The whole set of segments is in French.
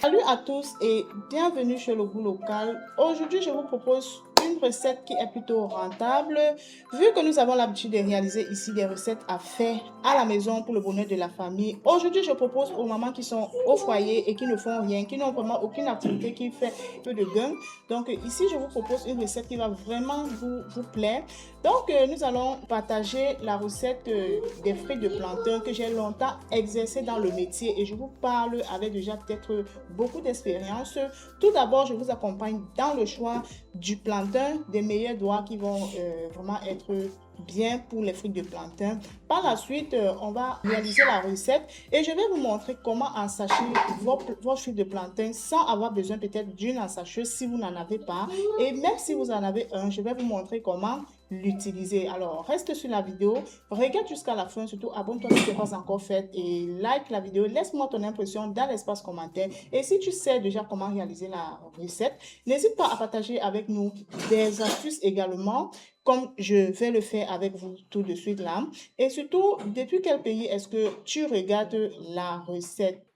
Salut à tous et bienvenue chez Le Goût Local. Aujourd'hui, je vous propose une recette qui est plutôt rentable. Vu que nous avons l'habitude de réaliser ici des recettes à faire à la maison pour le bonheur de la famille, aujourd'hui, je propose aux mamans qui sont au foyer et qui ne font rien, qui n'ont vraiment aucune activité qui fait peu de gain. Donc ici, je vous propose une recette qui va vraiment vous plaire. Donc, nous allons partager la recette des frites de plantain que j'ai longtemps exercé dans le métier et je vous parle avec déjà peut-être beaucoup d'expérience. Tout d'abord, je vous accompagne dans le choix du plantain, des meilleurs doigts qui vont vraiment être bien pour les frites de plantain. Par la suite, on va réaliser la recette et je vais vous montrer comment ensacher vos frites de plantain sans avoir besoin peut-être d'une ensacheuse si vous n'en avez pas. Et même si vous en avez un, je vais vous montrer comment l'utiliser. Alors, reste sur la vidéo, regarde jusqu'à la fin, surtout abonne-toi si ce n'est pas encore fait et like la vidéo. Laisse-moi ton impression dans l'espace commentaire. Et si tu sais déjà comment réaliser la recette, n'hésite pas à partager avec nous des astuces également, comme je vais le faire avec vous tout de suite là. Et surtout, depuis quel pays est-ce que tu regardes la recette?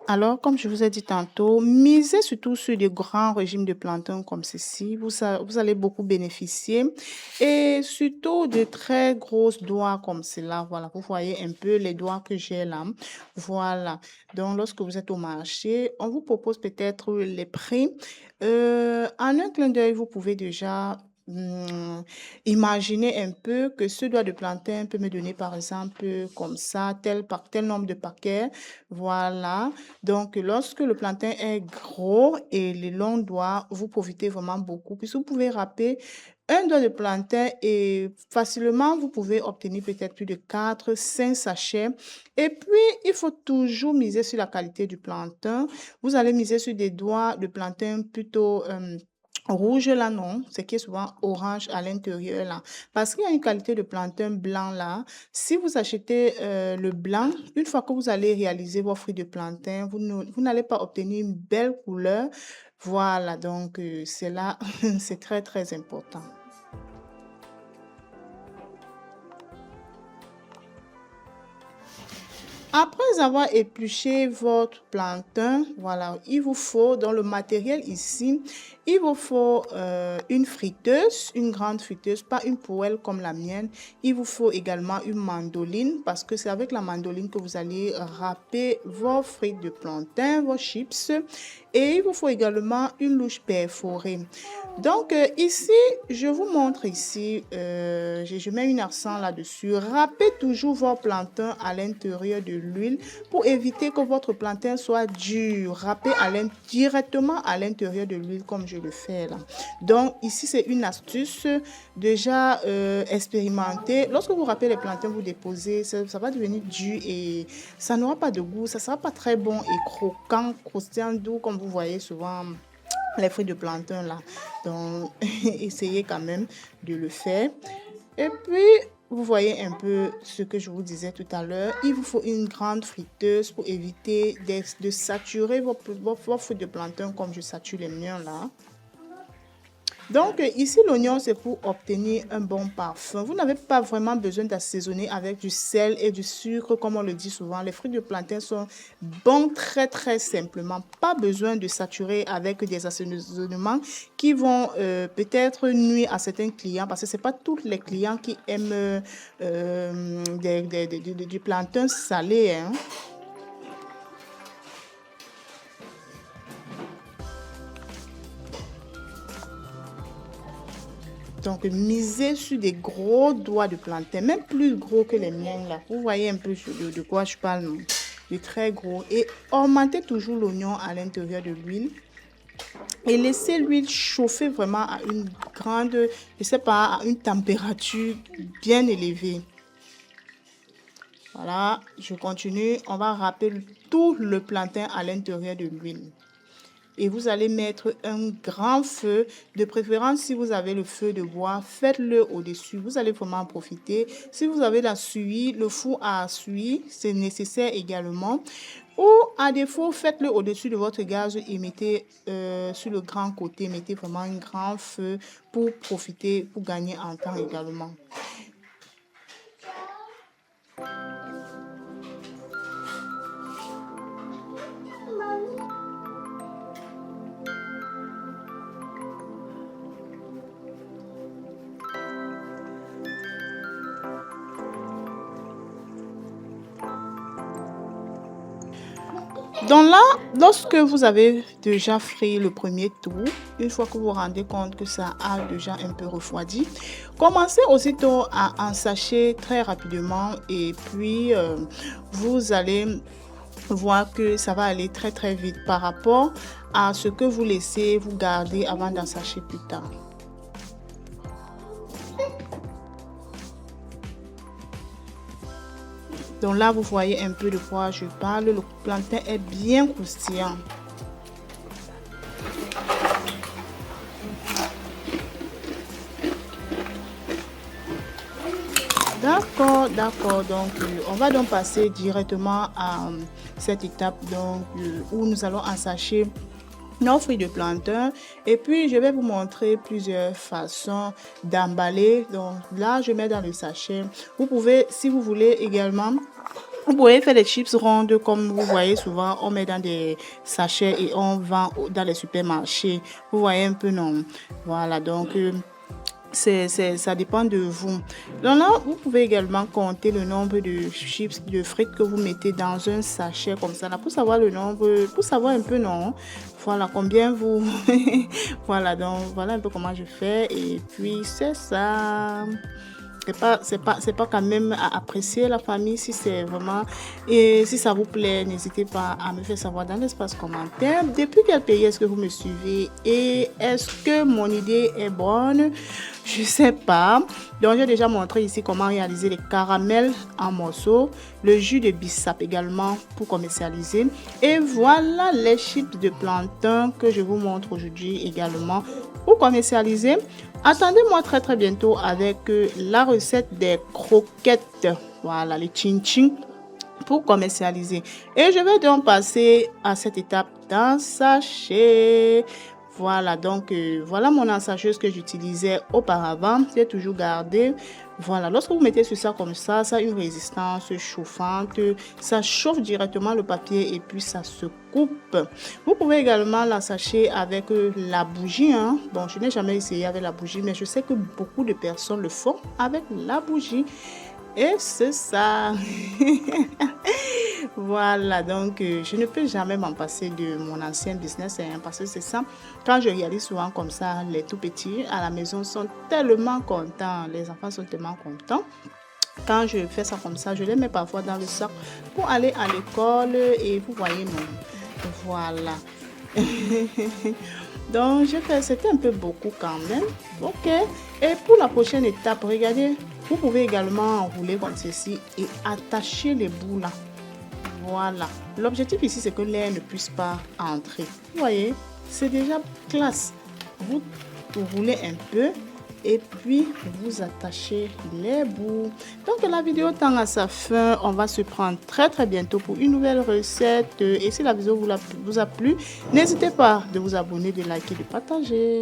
Alors, comme je vous ai dit tantôt, misez surtout sur des grands régimes de plantain comme ceci. Vous allez beaucoup bénéficier. Et surtout de très grosses doigts comme cela. Voilà, vous voyez un peu les doigts que j'ai là. Voilà. Donc, lorsque vous êtes au marché, on vous propose peut-être les prix. En un clin d'œil, vous pouvez déjà imaginez un peu que ce doigt de plantain peut me donner, par exemple, comme ça, tel nombre de paquets. Voilà. Donc, lorsque le plantain est gros et les longs doigts, vous profitez vraiment beaucoup. Puisque vous pouvez râper un doigt de plantain et facilement, vous pouvez obtenir peut-être plus de 4, 5 sachets. Et puis, il faut toujours miser sur la qualité du plantain. Vous allez miser sur des doigts de plantain plutôt rouge là, non, c'est qui est souvent orange à l'intérieur là. Parce qu'il y a une qualité de plantain blanc là. Si vous achetez le blanc, une fois que vous allez réaliser vos fruits de plantain, vous n'allez pas obtenir une belle couleur. Voilà, donc c'est là, c'est très très important. Après avoir épluché votre plantain, voilà, il vous faut, dans le matériel ici, il vous faut une friteuse, une grande friteuse, pas une poêle comme la mienne. Il vous faut également une mandoline parce que c'est avec la mandoline que vous allez râper vos frites de plantain, vos chips. Et il vous faut également une louche perforée. Donc ici, je vous montre ici, je mets une accent là-dessus. Râpez toujours vos plantains à l'intérieur de l'huile pour éviter que votre plantain soit dur. Râpez directement à l'intérieur de l'huile comme je le fais là. Donc ici, c'est une astuce déjà expérimentée. Lorsque vous râpez les plantains, vous déposez, ça va devenir dur et ça n'aura pas de goût. Ça ne sera pas très bon et croquant, croustillant, doux comme vous voyez souvent les fruits de plantain là. Donc, essayez quand même de le faire. Et puis, vous voyez un peu ce que je vous disais tout à l'heure. Il vous faut une grande friteuse pour éviter de saturer vos fruits de plantain comme je sature les miens là. Donc, ici, l'oignon, c'est pour obtenir un bon parfum. Vous n'avez pas vraiment besoin d'assaisonner avec du sel et du sucre, comme on le dit souvent. Les fruits de plantain sont bons très, très simplement. Pas besoin de saturer avec des assaisonnements qui vont peut-être nuire à certains clients, parce que ce n'est pas tous les clients qui aiment du plantain salé, hein. Donc, misez sur des gros doigts de plantain, même plus gros que les miens là. Vous voyez un peu de quoi je parle, non? De très gros. Et augmentez toujours l'oignon à l'intérieur de l'huile. Et laissez l'huile chauffer vraiment à une grande, je sais pas, à une température bien élevée. Voilà, je continue. On va râper tout le plantain à l'intérieur de l'huile. Et vous allez mettre un grand feu, de préférence si vous avez le feu de bois, faites-le au-dessus, vous allez vraiment en profiter. Si vous avez la suie, le four à suie, c'est nécessaire également. Ou à défaut, faites-le au-dessus de votre gaz et mettez sur le grand côté, mettez vraiment un grand feu pour profiter, pour gagner en temps également. Donc là, lorsque vous avez déjà frit le premier tour, une fois que vous vous rendez compte que ça a déjà un peu refroidi, commencez aussitôt à ensacher très rapidement et puis vous allez voir que ça va aller très très vite par rapport à ce que vous laissez vous garder avant d'ensacher plus tard. Donc là, vous voyez un peu de quoi je parle. Le plantain est bien croustillant. D'accord, d'accord. Donc, on va donc passer directement à cette étape donc, où nous allons ensacher nos fruits de plantain. Et puis, je vais vous montrer plusieurs façons d'emballer. Donc, là, je mets dans le sachet. Vous pouvez, si vous voulez également, vous pouvez faire des chips rondes comme vous voyez souvent, on met dans des sachets et on vend dans les supermarchés. Vous voyez un peu, non? Voilà, donc ça dépend de vous. Donc là, vous pouvez également compter le nombre de chips, de frites que vous mettez dans un sachet comme ça, là, pour savoir le nombre, pour savoir un peu, non? Voilà, combien vous... Voilà, donc voilà un peu comment je fais. Et puis, c'est ça. C'est pas quand même à apprécier la famille. Si c'est vraiment et si ça vous plaît, n'hésitez pas à me faire savoir dans l'espace commentaire depuis quel pays est-ce que vous me suivez et est-ce que mon idée est bonne. Je sais pas. Donc j'ai déjà montré ici comment réaliser les caramels en morceaux, le jus de bissap également pour commercialiser, et voilà les chips de plantain que je vous montre aujourd'hui également pour commercialiser. Attendez-moi très très bientôt avec la recette des croquettes, voilà les chin-chin pour commercialiser. Et je vais donc passer à cette étape d'ensacher. Voilà, donc voilà mon ensacheuse que j'utilisais auparavant. J'ai toujours gardé. Voilà, lorsque vous mettez sur ça comme ça a une résistance chauffante. Ça chauffe directement le papier et puis ça se coupe. Vous pouvez également l'ensacher avec la bougie. Hein. Bon, je n'ai jamais essayé avec la bougie, mais je sais que beaucoup de personnes le font avec la bougie. Et c'est ça. Voilà, donc je ne peux jamais m'en passer de mon ancien business hein, parce que c'est ça. Quand je réalise souvent comme ça, les tout petits à la maison sont tellement contents. Les enfants sont tellement contents. Quand je fais ça comme ça, je les mets parfois dans le sac pour aller à l'école et vous voyez, non. Voilà. Donc, j'ai fait, c'était un peu beaucoup quand même. Ok. Et pour la prochaine étape, regardez, vous pouvez également enrouler comme ceci et attacher les bouts là. Voilà. L'objectif ici, c'est que l'air ne puisse pas entrer. Vous voyez, c'est déjà classe. Vous roulez un peu et puis vous attachez les bouts. Donc la vidéo tend à sa fin. On va se prendre très très bientôt pour une nouvelle recette. Et si la vidéo vous a plu, n'hésitez pas de vous abonner, de liker, de partager.